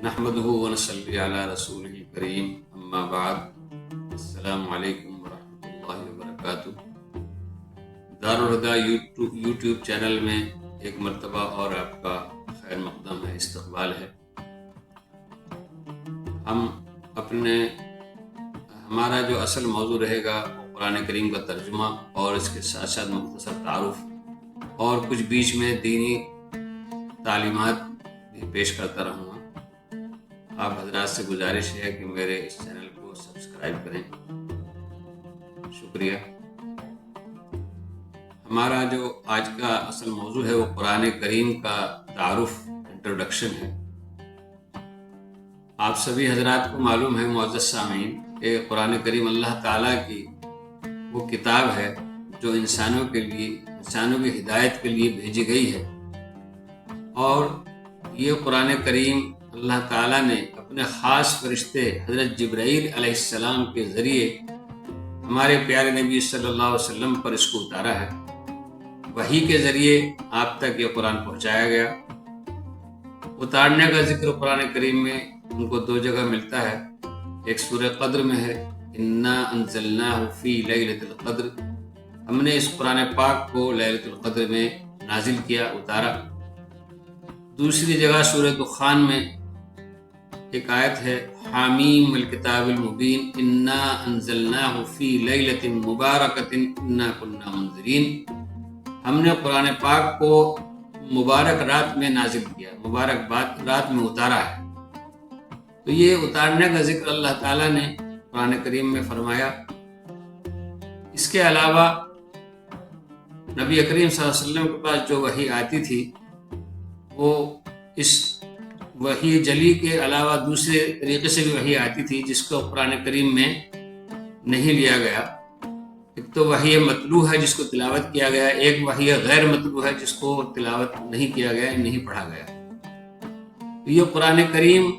نحمده ونصلي على رسوله الكريم اما بعد السلام علیکم ورحمۃ اللہ وبرکاتہ۔ دارالہدیٰ یوٹیوب چینل میں ایک مرتبہ اور آپ کا خیر مقدم ہے، استقبال ہے۔ ہمارا جو اصل موضوع رہے گا وہ قرآن کریم کا ترجمہ اور اس کے ساتھ ساتھ مختصر تعارف اور کچھ بیچ میں دینی تعلیمات بھی پیش کرتا رہوں گا۔ آپ حضرات سے گزارش ہے کہ میرے اس چینل کو سبسکرائب کریں، شکریہ۔ ہمارا جو آج کا اصل موضوع ہے وہ قرآن کریم کا تعارف، انٹروڈکشن ہے۔ آپ سبھی حضرات کو معلوم ہے معزز سامعین کہ قرآن کریم اللہ تعالیٰ کی وہ کتاب ہے جو انسانوں کی ہدایت کے لیے بھیجی گئی ہے، اور یہ قرآن کریم اللہ تعالیٰ نے اپنے خاص فرشتے حضرت جبرائیل علیہ السلام کے ذریعے ہمارے پیارے نبی صلی اللہ علیہ وسلم پر اس کو اتارا ہے۔ وحی کے ذریعے آپ تک یہ قرآن پہنچایا گیا۔ اتارنے کا ذکر قرآن کریم میں ان کو دو جگہ ملتا ہے، ایک سورہ قدر میں ہے، انا انزلناہ فی لیلۃ القدر، ہم نے اس قرآن پاک کو لیلۃ القدر میں نازل کیا، اتارا۔ دوسری جگہ سورہ دخان میں ایک آیت ہے، حامیم الکتاب المبین انا انزلناہ فی لیلۃ مبارکۃ انا کنا منذرین، ہم نے قرآن پاک کو مبارک رات میں نازل کیا، مبارک رات میں اتارا ہے۔ تو یہ اتارنے کا ذکر اللہ تعالیٰ نے قرآن کریم میں فرمایا۔ اس کے علاوہ نبی کریم صلی اللہ علیہ وسلم کے پاس جو وحی آتی تھی وہ اس وحی جلی کے علاوہ دوسرے طریقے سے بھی وحی آتی تھی جس کو قرآن کریم میں نہیں لیا گیا۔ ایک تو وحی متلو ہے جس کو تلاوت کیا گیا، ایک وحی غیر متلو ہے جس کو تلاوت نہیں کیا گیا، نہیں پڑھا گیا۔ تو یہ قرآن کریم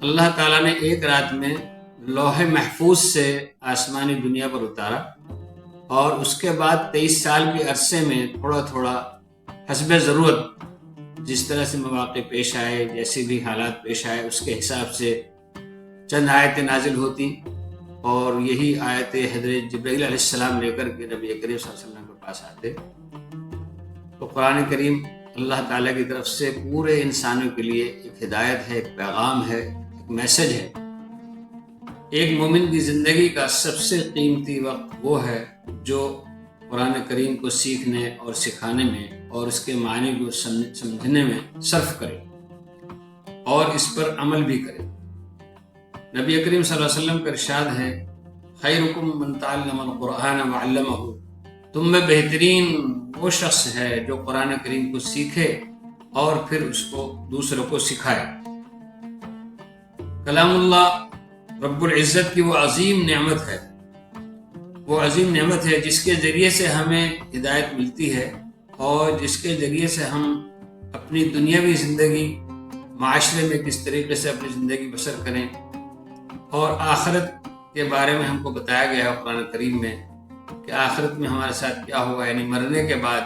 اللہ تعالیٰ نے ایک رات میں لوح محفوظ سے آسمانی دنیا پر اتارا، اور اس کے بعد 23 سال کے عرصے میں تھوڑا تھوڑا حسب ضرورت جس طرح سے مواقع پیش آئے، جیسے بھی حالات پیش آئے، اس کے حساب سے چند آیتیں نازل ہوتی، اور یہی آیتیں حضرت جبرائیل علیہ السلام لے کر کے نبی کریم صلی اللہ علیہ وسلم کے پاس آتے۔ تو قرآن کریم اللہ تعالیٰ کی طرف سے پورے انسانوں کے لیے ایک ہدایت ہے، ایک پیغام ہے، ایک میسج ہے۔ ایک مومن کی زندگی کا سب سے قیمتی وقت وہ ہے جو قرآن کریم کو سیکھنے اور سکھانے میں اور اس کے معنی کو سمجھنے میں صرف کرے اور اس پر عمل بھی کرے۔ نبی کریم صلی اللہ علیہ وسلم کا ارشاد ہے، خیرکم من تعلم القرآن وعلمہ، تم میں بہترین وہ شخص ہے جو قرآن کریم کو سیکھے اور پھر اس کو دوسروں کو سکھائے۔ کلام اللہ رب العزت کی وہ عظیم نعمت ہے، وہ عظیم نعمت ہے جس کے ذریعے سے ہمیں ہدایت ملتی ہے، اور جس کے ذریعے سے ہم اپنی دنیاوی زندگی، معاشرے میں کس طریقے سے اپنی زندگی بسر کریں، اور آخرت کے بارے میں ہم کو بتایا گیا ہے قرآن کریم میں کہ آخرت میں ہمارے ساتھ کیا ہوگا، یعنی مرنے کے بعد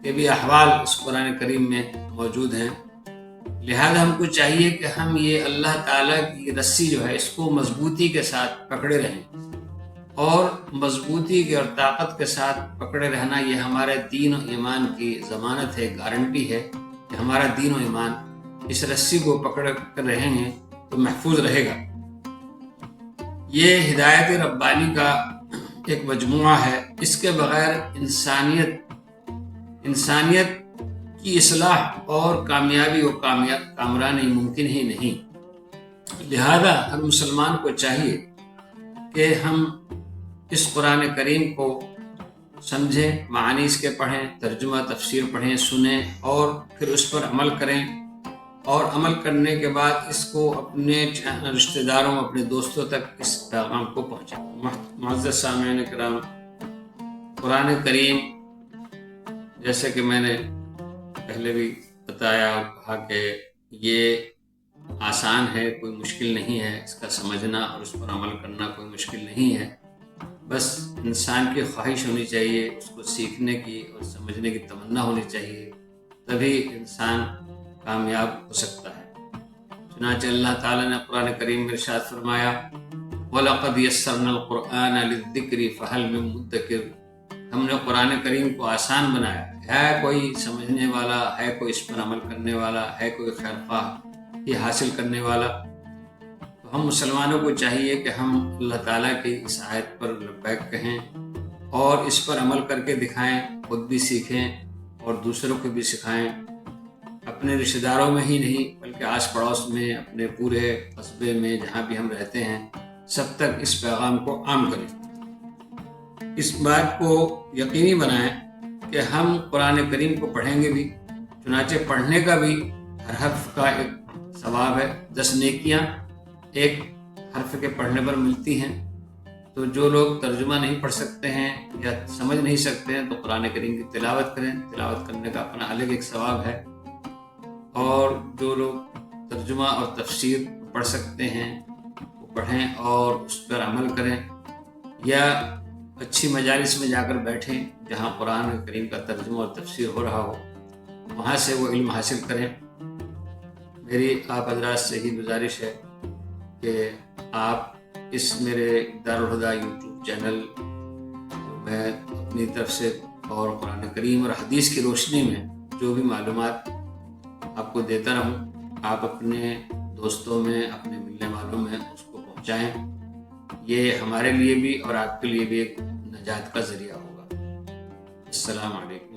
کے بھی احوال اس قرآن کریم میں موجود ہیں۔ لہذا ہم کو چاہیے کہ ہم یہ اللہ تعالیٰ کی رسی جو ہے اس کو مضبوطی کے ساتھ پکڑے رہیں، اور مضبوطی کے اور طاقت کے ساتھ پکڑے رہنا یہ ہمارے دین و ایمان کی ضمانت ہے، گارنٹی ہے کہ ہمارا دین و ایمان اس رسی کو پکڑ کر رہیں گے تو محفوظ رہے گا۔ یہ ہدایت ربانی کا ایک مجموعہ ہے، اس کے بغیر انسانیت کی اصلاح اور کامیابی و کامرانی ممکن ہی نہیں۔ لہذا ہر مسلمان کو چاہیے کہ ہم اس قرآن کریم کو سمجھیں، معانی اس کے پڑھیں، ترجمہ تفسیر پڑھیں، سنیں، اور پھر اس پر عمل کریں، اور عمل کرنے کے بعد اس کو اپنے رشتہ داروں، اپنے دوستوں تک اس پیغام کو پہنچائیں۔ معزز سامعین کرام، قرآن کریم جیسے کہ میں نے پہلے بھی بتایا اور کہا کہ یہ آسان ہے، کوئی مشکل نہیں ہے، اس کا سمجھنا اور اس پر عمل کرنا کوئی مشکل نہیں ہے، بس انسان کی خواہش ہونی چاہیے، اس کو سیکھنے کی اور سمجھنے کی تمنا ہونی چاہیے، تبھی انسان کامیاب ہو سکتا ہے۔ چنانچہ اللہ تعالیٰ نے قرآن کریم میں ارشاد فرمایا وَلَقَدْ يَسَّرْنَا الْقُرْآنَ لِلذِّكْرِ فَهَلْ مِن مُدَّكِرٍ، ہم نے قرآن کریم کو آسان بنایا، ہے کوئی سمجھنے والا، ہے کوئی اس پر عمل کرنے والا، ہے کوئی خیر خواہ یہ حاصل کرنے والا؟ تو ہم مسلمانوں کو چاہیے کہ ہم اللہ تعالیٰ کی اس آیت پر لبیک کہیں اور اس پر عمل کر کے دکھائیں، خود بھی سیکھیں اور دوسروں کو بھی سکھائیں، اپنے رشتہ داروں میں ہی نہیں بلکہ آس پڑوس میں، اپنے پورے قصبے میں جہاں بھی ہم رہتے ہیں سب تک اس پیغام کو عام کریں۔ اس بات کو یقینی بنائیں کہ ہم قرآن کریم کو پڑھیں گے بھی، چنانچہ پڑھنے کا بھی ہر حرف کا ایک ثواب ہے، 10 نیکیاں ایک حرف کے پڑھنے پر ملتی ہیں۔ تو جو لوگ ترجمہ نہیں پڑھ سکتے ہیں یا سمجھ نہیں سکتے ہیں تو قرآن کریم کی تلاوت کریں، تلاوت کرنے کا اپنا الگ ایک ثواب ہے۔ اور جو لوگ ترجمہ اور تفسیر پڑھ سکتے ہیں وہ پڑھیں اور اس پر عمل کریں، یا اچھی مجالس میں جا کر بیٹھیں جہاں قرآن کریم کا ترجمہ اور تفسیر ہو رہا ہو، وہاں سے وہ علم حاصل کریں۔ میری آپ حضرات سے ہی گزارش ہے کہ آپ اس میرے دارالہدیٰ یوٹیوب چینل میں اپنی طرف سے اور قرآن کریم اور حدیث کی روشنی میں جو بھی معلومات آپ کو دیتا رہوں، آپ اپنے دوستوں میں، اپنے ملنے والوں میں اس کو پہنچائیں۔ یہ ہمارے لیے بھی اور آپ کے لیے بھی ایک نجات کا ذریعہ ہوگا۔ السلام علیکم۔